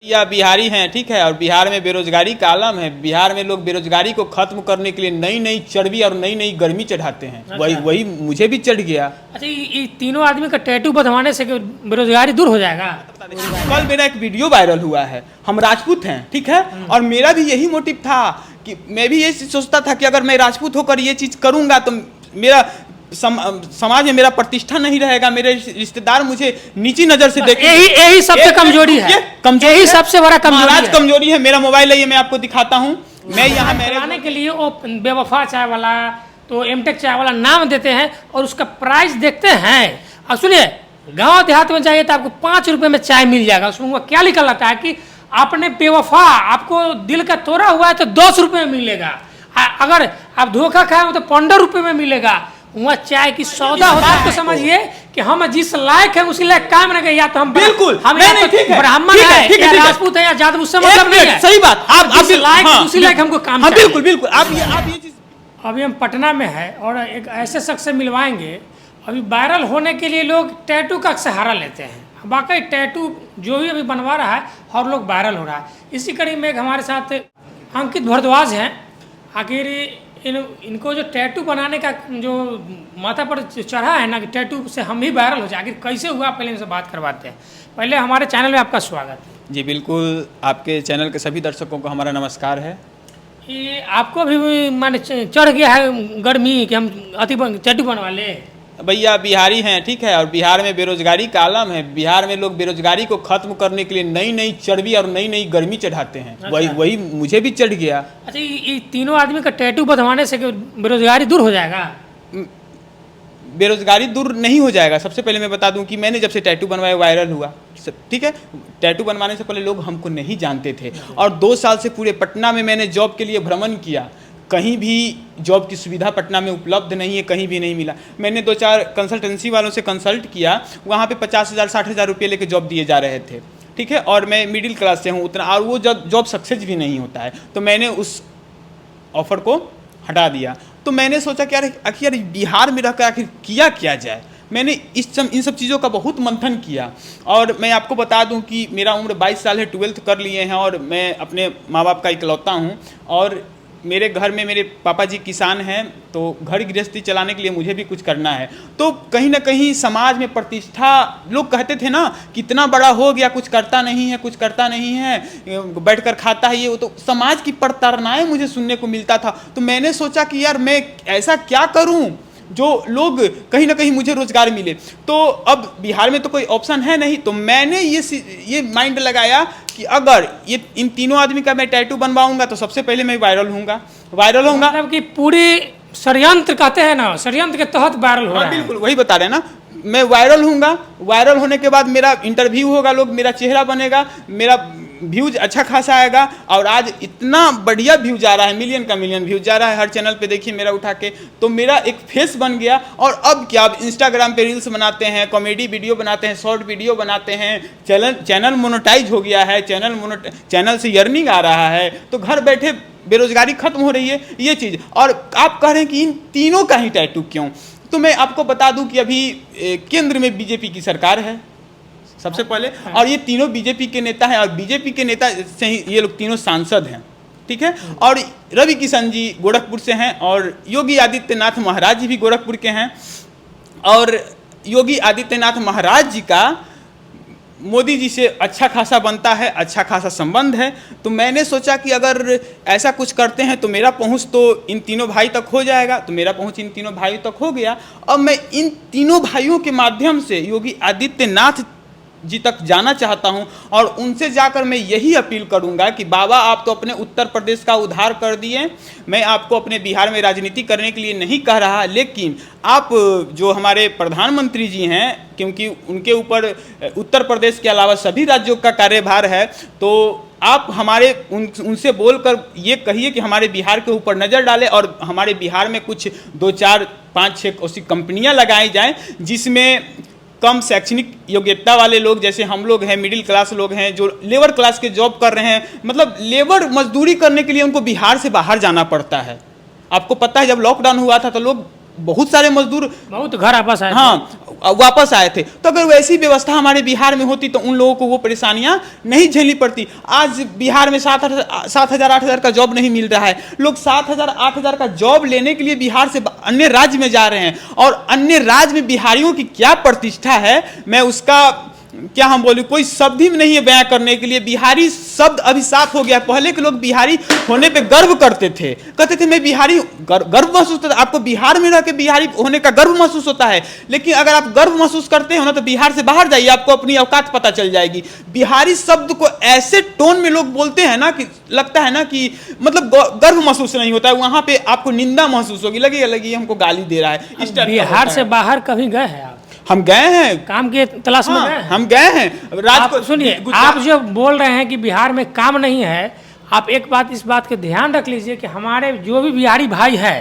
या बिहारी हैं, ठीक है, और बिहार में बेरोजगारी का आलम है। बिहार में लोग बेरोजगारी को खत्म करने के लिए नई नई चर्बी और नई नई गर्मी चढ़ाते हैं। अच्छा। वही मुझे भी चढ़ गया। अच्छा, ये तीनों आदमी का टैटू बंधवाने से बेरोजगारी दूर हो जाएगा? कल मेरा एक वीडियो वायरल हुआ है, हम राजपूत हैं, ठीक है, और मेरा भी यही मोटिव था कि मैं भी ये सोचता था कि अगर मैं राजपूत होकर ये चीज़ करूँगा तो मेरा समाज में मेरा प्रतिष्ठा नहीं रहेगा, मेरे रिश्तेदार मुझे नीची नजर से देखेंगे। यही सबसे कमजोरी है, यही सबसे बड़ा कमजोरी है। मेरा मोबाइल है, मैं आपको दिखाता हूँ। मैं यहाँ मेरे के लिए वो बेवफा चाय वाला, तो एमटेक चाय वाला नाम देते हैं और उसका प्राइस देखते हैं। अब सुनिए, गांव देहात में जाइए तो आपको 5 रुपए में चाय मिल जाएगा। उसमें क्या लिखा रहता है कि आपने बेवफा, आपको दिल का तोड़ा हुआ है तो 10 रुपए में मिलेगा, अगर आप धोखा खाए हो तो 15 रुपए में मिलेगा। वहाँ चाय की सौदा होता है। तो समझिए कि हम जिस लायक है उसी लायक काम रहेंगे, या तो हम बिल्कुल हम ब्राह्मण है या राजपूत है या जादव, उससे मतलब नहीं है। सही बात, आप लायक उसी लायक हमको काम चाहिए। बिल्कुल बिल्कुल, आप ये चीज। अभी हम पटना में है और एक ऐसे शख्स से मिलवाएंगे। अभी वायरल होने के लिए लोग टैटू का सहारा लेते हैं। वाकई टैटू जो भी अभी बनवा रहा है और लोग वायरल हो रहा है। इसी कड़ी में हमारे साथ अंकित भारद्वाज हैं। आखिर इनको जो टैटू बनाने का जो माथा पर चढ़ा है ना कि टैटू से हम ही वायरल हो जाए, आखिर कैसे हुआ, पहले इनसे बात करवाते हैं। पहले हमारे चैनल में आपका स्वागत है। जी बिल्कुल, आपके चैनल के सभी दर्शकों को हमारा नमस्कार है। ये आपको भी माने चढ़ गया है गर्मी कि हम टैटू बनवा ले? भैया बिहारी हैं, ठीक है, और बिहार में बेरोजगारी का आलम है। बिहार में लोग बेरोजगारी को खत्म करने के लिए नई नई चर्बी और नई नई गर्मी चढ़ाते हैं। अच्छा। वही मुझे भी चढ़ गया। अच्छा, ये तीनों आदमी का टैटू बंधवाने से बेरोजगारी दूर हो जाएगा? बेरोजगारी दूर नहीं हो जाएगा। सबसे पहले मैं बता दूं कि मैंने जब से टैटू बनवाया वायरल हुआ, ठीक है, टैटू बनवाने से पहले लोग हमको नहीं जानते थे, और 2 साल से पूरे पटना में मैंने जॉब के लिए भ्रमण किया। कहीं भी जॉब की सुविधा पटना में उपलब्ध नहीं है, कहीं भी नहीं मिला। मैंने 2-4 कंसल्टेंसी वालों से कंसल्ट किया, वहाँ पे 50,000 60,000 रुपये लेके जॉब दिए जा रहे थे, ठीक है, और मैं मिडिल क्लास से हूँ उतना, और वो जॉब सक्सेस भी नहीं होता है। तो मैंने उस ऑफर को हटा दिया। तो मैंने सोचा कि यार बिहार में रहकर आखिर क्या जाए। मैंने इन सब चीज़ों का बहुत मंथन किया, और मैं आपको बता दूं कि मेरा उम्र 22 साल है, 12th कर लिए हैं, और मैं अपने माँ बाप का इकलौता हूं, और मेरे घर में मेरे पापा जी किसान हैं, तो घर गृहस्थी चलाने के लिए मुझे भी कुछ करना है। तो कहीं ना कहीं समाज में प्रतिष्ठा, लोग कहते थे ना कितना बड़ा हो गया, कुछ करता नहीं है, बैठकर खाता है, ये वो, तो समाज की प्रताड़नाएं मुझे सुनने को मिलता था। तो मैंने सोचा कि यार मैं ऐसा क्या करूं जो लोग कहीं ना कहीं मुझे रोजगार मिले। तो अब बिहार में तो कोई ऑप्शन है नहीं, तो मैंने ये माइंड लगाया कि अगर ये इन तीनों आदमी का मैं टैटू बनवाऊंगा तो सबसे पहले मैं वायरल होऊंगा। मतलब कि पूरी षड्यंत्र कहते हैं ना, षड्यंत्र के तहत वायरल हो रहा है। बिल्कुल वही बता रहे हैं ना, मैं वायरल होऊंगा। वायरल होने के बाद मेरा इंटरव्यू होगा, लोग, मेरा चेहरा बनेगा, मेरा व्यूज अच्छा खासा आएगा, और आज इतना बढ़िया व्यूज आ रहा है, मिलियन का मिलियन व्यूज जा रहा है हर चैनल पे, देखिए मेरा उठा के। तो मेरा एक फेस बन गया, और अब क्या, अब इंस्टाग्राम पे रील्स बनाते हैं, कॉमेडी वीडियो बनाते हैं, शॉर्ट वीडियो बनाते हैं, चैनल मोनेटाइज हो गया है, चैनल से अर्निंग आ रहा है, तो घर बैठे बेरोजगारी खत्म हो रही है, ये चीज़। और आप कह रहे हैं कि इन तीनों का ही टैटू क्यों, तो मैं आपको बता दूं कि अभी केंद्र में बीजेपी की सरकार है सबसे पहले, और ये तीनों बीजेपी के नेता हैं, और बीजेपी के नेता से ही ये लोग तीनों सांसद हैं, ठीक है। और रवि किशन जी गोरखपुर से हैं, और योगी आदित्यनाथ महाराज जी भी गोरखपुर के हैं, और योगी आदित्यनाथ महाराज जी का मोदी जी से अच्छा खासा बनता है, अच्छा खासा संबंध है। तो मैंने सोचा कि अगर ऐसा कुछ करते हैं तो मेरा पहुंच तो इन तीनों भाई तक हो जाएगा, तो मेरा पहुंच इन तीनों भाइयों तक हो गया। अब मैं इन तीनों भाइयों के माध्यम से योगी आदित्यनाथ जी तक जाना चाहता हूं, और उनसे जाकर मैं यही अपील करूंगा कि बाबा आप तो अपने उत्तर प्रदेश का उद्धार कर दिए, मैं आपको अपने बिहार में राजनीति करने के लिए नहीं कह रहा, लेकिन आप जो हमारे प्रधानमंत्री जी हैं, क्योंकि उनके ऊपर उत्तर प्रदेश के अलावा सभी राज्यों का कार्यभार है, तो आप हमारे उनसे बोलकर ये कहिए कि हमारे बिहार के ऊपर नज़र डालें, और हमारे बिहार में कुछ 2 4 5 6 ऐसी कंपनियाँ लगाई जाएँ जिसमें कम शैक्षणिक योग्यता वाले लोग, जैसे हम लोग हैं, मिडिल क्लास लोग हैं, जो लेबर क्लास के जॉब कर रहे हैं, मतलब लेबर मजदूरी करने के लिए उनको बिहार से बाहर जाना पड़ता है। आपको पता है जब लॉकडाउन हुआ था तो लोग बहुत सारे मजदूर बहुत घर वापस आए। हाँ, वापस आए थे। तो अगर वैसी व्यवस्था हमारे बिहार में होती तो उन लोगों को वो परेशानियां नहीं झेलनी पड़ती। आज बिहार में 7,000 8,000 का जॉब नहीं मिल रहा है। लोग 7,000 8,000 का जॉब लेने के लिए बिहार से अन्य राज्य में जा रहे हैं, और अन्य राज्य में बिहारियों की क्या प्रतिष्ठा है, मैं उसका क्या हम बोलूं, कोई शब्द ही नहीं है बयां करने के लिए। बिहारी शब्द अभिशाप हो गया। पहले के लोग बिहारी होने पे गर्व करते थे, कहते थे मैं बिहारी, गर्व महसूस होता था। आपको बिहार में रह के बिहारी होने का गर्व महसूस होता है, लेकिन अगर आप गर्व महसूस करते हो ना तो बिहार से बाहर जाइए, आपको अपनी औकात पता चल जाएगी। बिहारी शब्द को ऐसे टोन में लोग बोलते हैं ना कि लगता है ना कि मतलब गर्व महसूस नहीं होता है, वहां पे आपको निंदा महसूस होगी, लगी हमको गाली दे रहा है। इस टाइप का बिहार होता से है। बाहर कभी गए हैं आप? हम गए हैं, काम के तलाश में हाँ, गए हैं? हम गए हैं। आप सुनिए, आप जो बोल रहे हैं कि बिहार में काम नहीं है, आप एक बात इस बात के ध्यान रख लीजिए कि हमारे जो भी बिहारी भाई है,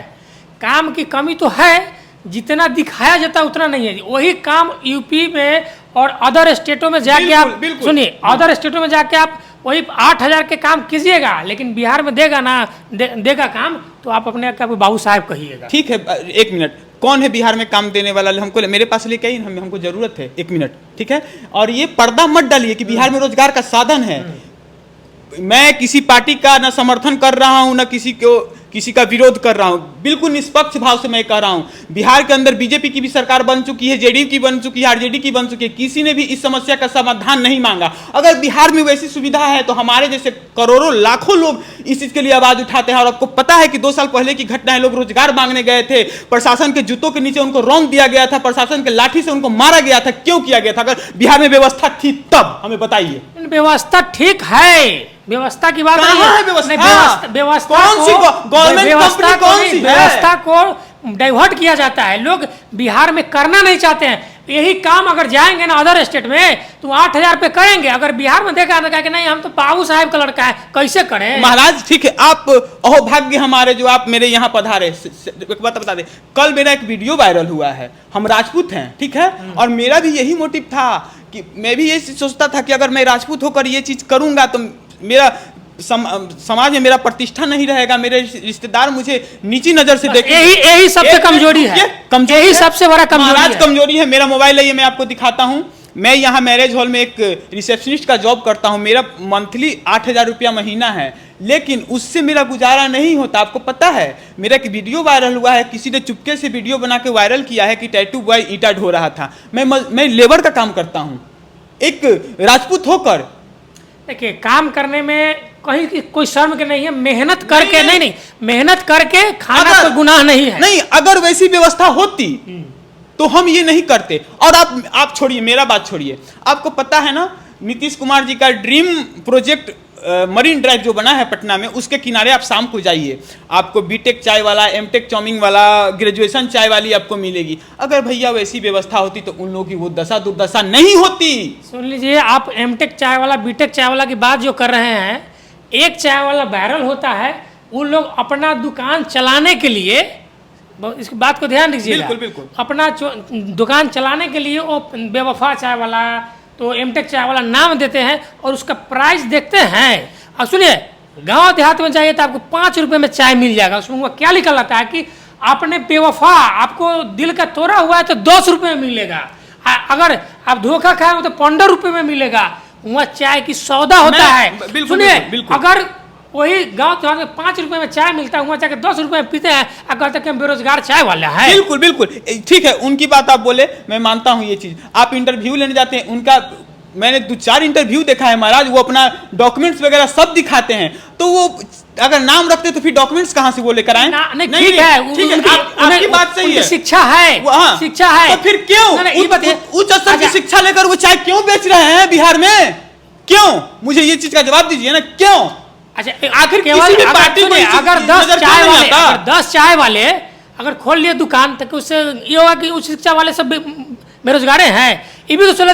काम की कमी तो है, जितना दिखाया जाता है उतना नहीं है। वही काम यूपी में और अदर स्टेटों में जाके आप सुनिए, अदर स्टेटों में जाके आप वही 8,000 के काम कीजिएगा, लेकिन बिहार में देगा ना देगा काम, तो आप अपने आप बाबू साहब कहिएगा। ठीक है, एक मिनट, कौन है बिहार में काम देने वाला? हमको मेरे पास लेके आइए, हमको जरूरत है, एक मिनट, ठीक है। और ये पर्दा मत डालिए कि बिहार में रोजगार का साधन है। मैं किसी पार्टी का ना समर्थन कर रहा हूं, ना किसी का विरोध कर रहा हूं, बिल्कुल निष्पक्ष भाव से मैं कह रहा हूं। बिहार के अंदर बीजेपी की भी सरकार बन चुकी है, जेडीयू की बन चुकी है, आरजेडी की बन चुकी है, किसी ने भी इस समस्या का समाधान नहीं मांगा। अगर बिहार में वैसी सुविधा है तो हमारे जैसे करोड़ों लाखों लोग इस चीज के लिए आवाज उठाते हैं। और आपको पता है कि 2 साल पहले की घटना है, लोग रोजगार मांगने गए थे, प्रशासन के जूतों के नीचे उनको रौंद दिया गया था, प्रशासन के लाठी से उनको मारा गया था। क्यों किया गया था? अगर बिहार में व्यवस्था थी तब, हमें बताइए। व्यवस्था ठीक है, व्यवस्था की बात नहीं है। व्यवस्था को डाइवर्ट किया जाता है। लोग बिहार में करना नहीं चाहते हैं। यही काम अगर जाएंगे ना अदर स्टेट में तो 8,000 पे करेंगे। अगर बिहार में देखा तो कि नहीं, हम तो बाबू साहब का लड़का है, कैसे करें? महाराज ठीक है, आप अहोभाग्य हमारे जो आप मेरे यहाँ पधारे। एक बात बता दे, कल मेरा एक वीडियो वायरल हुआ है। हम राजपूत हैं, ठीक है, और मेरा भी यही मोटिव था कि मैं भी ये सोचता था कि अगर मैं राजपूत होकर ये चीज करूंगा तो मेरा समाज में मेरा प्रतिष्ठा नहीं रहेगा, मेरे रिश्तेदार मुझे नीची नजर से देखेंगे। यही सबसे कमजोरी है, यही सबसे बड़ा कमजोरी है। मेरा मोबाइल है, मैं आपको दिखाता हूं। मैं यहाँ मैरिज हॉल में एक रिसेप्शनिस्ट का जॉब करता हूँ। मेरा मंथली 8,000 रुपया महीना है, लेकिन उससे मेरा गुजारा नहीं होता। आपको पता है, मेरा एक वीडियो वायरल हुआ है, किसी ने चुपके से वीडियो बना के वायरल किया है कि टैटू बॉय ईंटा ढो रहा था। मैं लेबर का काम करता हूँ, एक राजपूत होकर। देखिए, काम करने में कहीं कोई शर्म के नहीं है। मेहनत करके नहीं, मेहनत करके खाना तो गुनाह नहीं है। नहीं, अगर वैसी व्यवस्था होती तो हम ये नहीं करते। और आप छोड़िए, मेरा बात छोड़िए। आपको पता है ना, नीतीश कुमार जी का ड्रीम प्रोजेक्ट मरीन ड्राइव जो बना है पटना में, उसके किनारे आप शाम को जाइए, आपको बीटेक चाय वाला, एमटेक चाउमिन वाला, ग्रेजुएशन चाय वाली आपको मिलेगी। अगर भैया वैसी व्यवस्था होती तो उन लोगों की वो दशा दुर्दशा नहीं होती। सुन लीजिए, आप एमटेक चाय वाला, बीटेक चाय वाला की बात जो कर रहे हैं, एक चाय वाला वायरल होता है, उन लोग अपना दुकान चलाने के लिए, इसकी बात को ध्यान दीजिएगा, बिल्कुल बिल्कुल, अपना दुकान चलाने के लिए वो बेवफा चाय वाला, तो एमटेक चाय वाला नाम देते हैं और उसका प्राइस देखते हैं। और सुनिए, गांव देहात में जाइए तो आपको 5 रुपए में चाय मिल जाएगा। उसमें क्या लिखा रहता है कि आपने बेवफा, आपको दिल का तोड़ा हुआ है तो 10 रुपए में मिलेगा, अगर आप धोखा खाए हो तो 15 रुपए में मिलेगा। वहाँ चाय की सौदा होता है। सुनिए, अगर वही गांव में 5 रुपए में चाय मिलता है, वहाँ जाकर 10 रुपए में पीते हैं, अगर तक हम बेरोजगार चाय वाला है। बिल्कुल बिल्कुल ठीक है, उनकी बात आप बोले, मैं मानता हूँ ये चीज। आप इंटरव्यू लेने जाते हैं, उनका मैंने 2-4 इंटरव्यू देखा है महाराज, वो अपना डॉक्यूमेंट्स वगैरह सब दिखाते हैं। तो वो अगर नाम रखते तो फिर डॉक्यूमेंट्स कहाँ से वो लेकर आए? नहीं, ठीक है, आपकी बात सही है, शिक्षा है, शिक्षा है, तो फिर क्यों उच्च स्तर की शिक्षा लेकर वो चाय क्यों बेच रहे हैं बिहार में? क्यों? मुझे ये चीज का जवाब दीजिए ना, क्यों? अच्छा, आखिर किसी भी पार्टी में अगर 10 चाय वाले अगर खोल लिए दुकान, तो उससे ये होगा कि उच्च शिक्षा वाले सब बेरोजगार हैं। ये भी तो चलो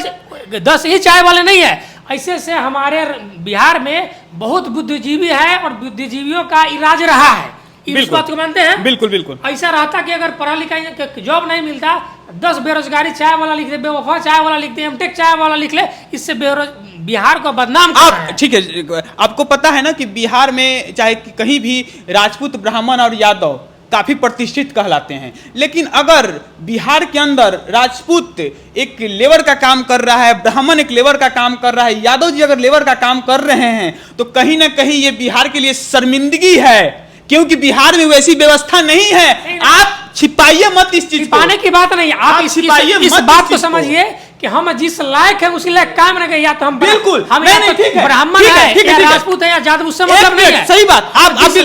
10 ही चाय वाले नहीं है। ऐसे से हमारे बिहार में बहुत बुद्धिजीवी है और बुद्धिजीवियों का इलाज रहा है। इस बात को मानते हैं? बिल्कुल बिल्कुल। ऐसा रहता कि अगर पढ़ा लिखा जॉब नहीं मिलता, 10 बेरोजगारी चाय वाला लिख दे, बेवफा चाय वाला लिख दे, एमटेक चाय वाला लिख ले, इससे बिहार को बदनाम कर रहे हैं। ठीक है, आपको पता है ना कि बिहार में चाहे कहीं भी राजपूत, ब्राह्मण और यादव काफी प्रतिष्ठित कहलाते हैं। लेकिन अगर बिहार के अंदर राजपूत एक लेबर का काम कर रहा है, ब्राह्मण एक लेबर का काम कर रहा है, यादव जी अगर लेबर का काम कर रहे हैं, तो कहीं ना कहीं ये बिहार के लिए शर्मिंदगी है, क्योंकि बिहार में वैसी व्यवस्था नहीं है। आप छिपाइए मत इस चीज को। छिपाने की बात नहीं, आप इस बात को समझिए कि हम जिस लायक है उसी लायक काम नहीं, या तो हम बिल्कुल हम ब्राह्मण है या राजपूत है या जादव, उससे मतलब नहीं है। सही बात, आप उसी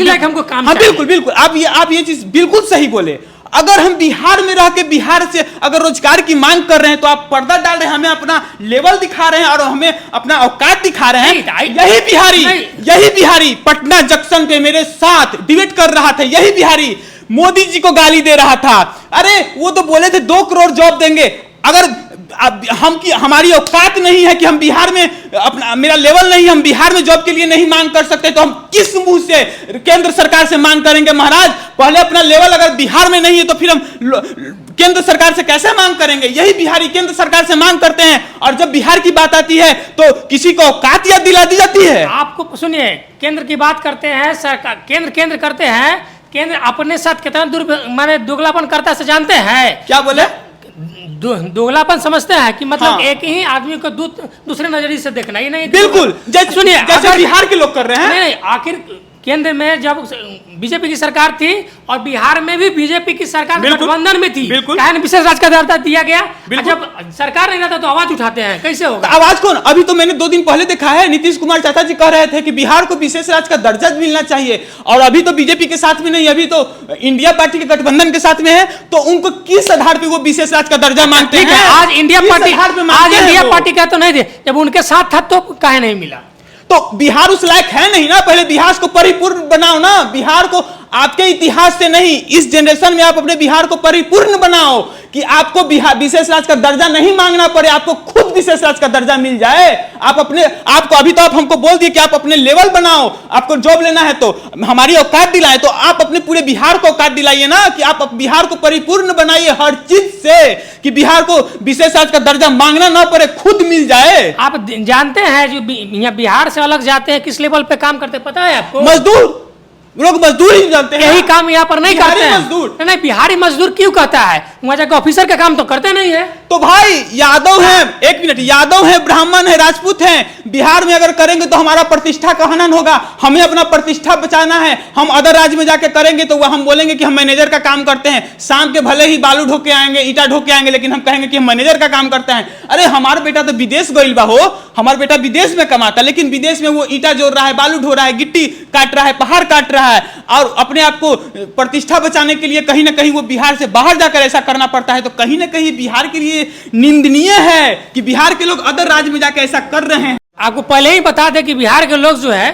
लायक हमको काम। हाँ बिल्कुल बिल्कुल, आप ये चीज बिल्कुल सही बोले। अगर हम बिहार में रह के बिहार से अगर रोजगार की मांग कर रहे हैं, तो आप पर्दा डाल रहे हैं, हमें अपना लेवल दिखा रहे हैं और हमें अपना औकात दिखा रहे हैं। यही बिहारी पटना जंक्शन पे मेरे साथ डिबेट कर रहा था, यही बिहारी मोदी जी को गाली दे रहा था। अरे वो तो बोले थे 2 करोड़ जॉब देंगे। अगर हमारी औकात नहीं है कि हम बिहार में अपना, मेरा लेवल नहीं, हम बिहार में जॉब के लिए नहीं मांग कर सकते, तो हम किस मुंह से केंद्र सरकार से मांग करेंगे? महाराज, पहले अपना लेवल अगर बिहार में नहीं है तो फिर हम केंद्र सरकार से कैसे मांग करेंगे? यही बिहारी केंद्र सरकार से मांग करते हैं, और जब बिहार की बात आती है तो किसी को औकात याद दिला दी जाती है। आपको सुनिए, केंद्र की बात करते हैं, सरकार केंद्र करते हैं, केंद्र अपने साथ कितना माने दोगलापन करता है जानते हैं? क्या बोले? दोगलापन समझते हैं कि मतलब एक ही आदमी को दूसरे नजरिए से देखना, ये नहीं। बिल्कुल, सुनिए, जैसे बिहार के लोग कर रहे हैं। नहीं, आखिर केंद्र में जब बीजेपी की सरकार थी और बिहार में भी बीजेपी की सरकार गठबंधन में थी, कहे विशेष राज्य का दर्जा दिया गया। जब सरकार नहीं रहता तो आवाज उठाते हैं, कैसे होगा? आवाज कौन? अभी तो मैंने 2 दिन पहले देखा है, नीतीश कुमार चाचा जी कह रहे थे कि बिहार को विशेष राज्य का दर्जा मिलना चाहिए, और अभी तो बीजेपी के साथ में नहीं, अभी तो इंडिया पार्टी के गठबंधन के साथ में है, तो उनको किस आधार पर वो विशेष राज्य का दर्जा मांगते हैं? आज इंडिया पार्टी का तो नहीं थे, जब उनके साथ था तो काहे नहीं मिला? तो बिहार उस लायक है नहीं ना। पहले बिहार को परिपूर्ण बनाओ ना। बिहार को आपके इतिहास से नहीं, इस जनरेशन में आप अपने बिहार को परिपूर्ण बनाओ कि आपको बिहार विशेष राज्य का दर्जा नहीं मांगना पड़े, आपको खुद विशेष राज्य का दर्जा मिल जाए। आपको अभी तो आप हमको बोल दिए कि आप अपने लेवल बनाओ, आपको जॉब लेना है तो हमारी औकात दिलाएं, तो आप अपने पूरे बिहार को औकात दिलाइए ना, कि आप बिहार को परिपूर्ण बनाइए हर चीज से, कि बिहार को विशेष राज्य का दर्जा मांगना ना पड़े, खुद मिल जाए। आप जानते हैं जो यहाँ बिहार से अलग जाते हैं किस लेवल पे काम करते, पता है आपको? मजदूर लोग मजदूर ही जानते हैं, यही काम यहाँ पर नहीं करते हैं। मजदूर नहीं, बिहारी मजदूर क्यों कहता है? वहां जाकर ऑफिसर का काम तो करते नहीं है। तो भाई यादव हैं, 1 मिनट, यादव हैं, ब्राह्मण हैं, राजपूत हैं, बिहार में अगर करेंगे तो हमारा प्रतिष्ठा का हनन होगा। हमें अपना प्रतिष्ठा बचाना है। हम अदर राज्य में जाके करेंगे तो वह हम बोलेंगे कि हम मैनेजर का काम करते हैं। शाम के भले ही बालू ढो के आएंगे, ईटा ढो के आएंगे, लेकिन हम कहेंगे कि हम मैनेजर का काम करते हैं। अरे हमारा बेटा तो विदेश गइल बा हो, हमारा बेटा विदेश में कमाता, लेकिन विदेश में वो ईटा जोड़ रहा है, बालू ढो रहा है, गिट्टी काट रहा है, पहाड़ काट रहा है, और अपने आप को प्रतिष्ठा बचाने के लिए कहीं ना कहीं वो बिहार से बाहर जाकर ऐसा करना पड़ता है। तो कहीं ना कहीं बिहार के लिए निंदनीय है कि बिहार के लोग अदर राज्य में जाकर ऐसा कर रहे हैं। आपको पहले ही बता दें कि बिहार के लोग जो है,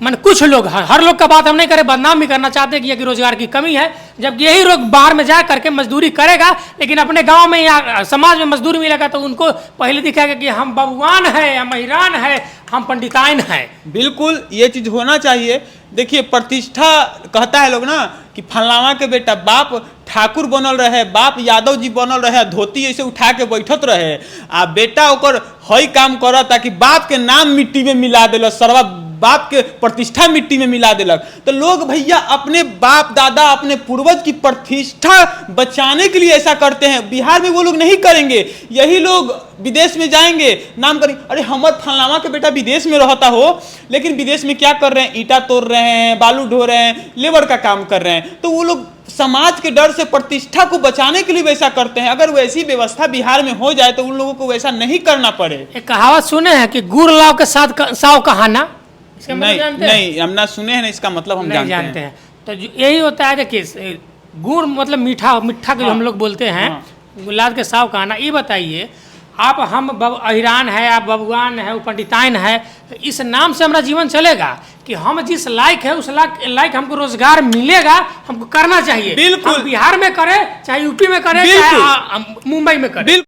मान कुछ लोग, हर लोग का बात हम नहीं करें, बदनाम भी करना चाहते हैं कि रोजगार की कमी है, जब यही लोग बाहर में जा करके मजदूरी करेगा, लेकिन अपने गांव में या समाज में मजदूरी मिलेगा तो उनको पहले दिखाएगा कि हम बबुआन है, हम महिरान है, हम पंडिताइन है। बिल्कुल ये चीज होना चाहिए। देखिए, प्रतिष्ठा कहता है लोग ना कि फलाना के बेटा बाप ठाकुर बनल रहे, बाप यादव जी बनल रहे, धोती ऐसे उठा के बैठत रहे, आ बेटा ओकर हई काम कर ताकि बाप के नाम मिट्टी में मिला दिल, सरवा बाप के प्रतिष्ठा मिट्टी में मिला दिलक। तो लोग भैया अपने बाप दादा, अपने पूर्वज की प्रतिष्ठा बचाने के लिए ऐसा करते हैं। बिहार में वो लोग नहीं करेंगे। यही लोग विदेश में जाएंगे, नाम करेंगे, अरे हमर फलाना के बेटा विदेश में रहता हो, लेकिन विदेश में क्या कर रहे हैं? ईटा तोड़ रहे हैं, बालू ढो रहे हैं, लेबर का काम कर रहे हैं। तो वो लोग समाज के डर से प्रतिष्ठा को बचाने के लिए वैसा करते हैं। अगर वैसी व्यवस्था बिहार में हो जाए तो उन लोगों को वैसा नहीं करना पड़े। एक कहावत सुने हैं कि गुड़ लाव के साथ साव कहाना, नहीं हम ना सुने हैं, इसका मतलब हम नहीं जानते हैं। तो यही होता है, देखिए गुड़ मतलब मीठा मीठा जो हम लोग बोलते हैं, गुलाब के साव कहाना। ये बताइए आप, हम अहिरान है, आप बबुआन है, वो पंडिताइन है, तो इस नाम से हमारा जीवन चलेगा कि हम जिस लायक है उस लायक हमको रोजगार मिलेगा, हमको करना चाहिए। बिल्कुल, हम बिहार में करें, चाहे यूपी में करें, चाहे मुंबई में करें।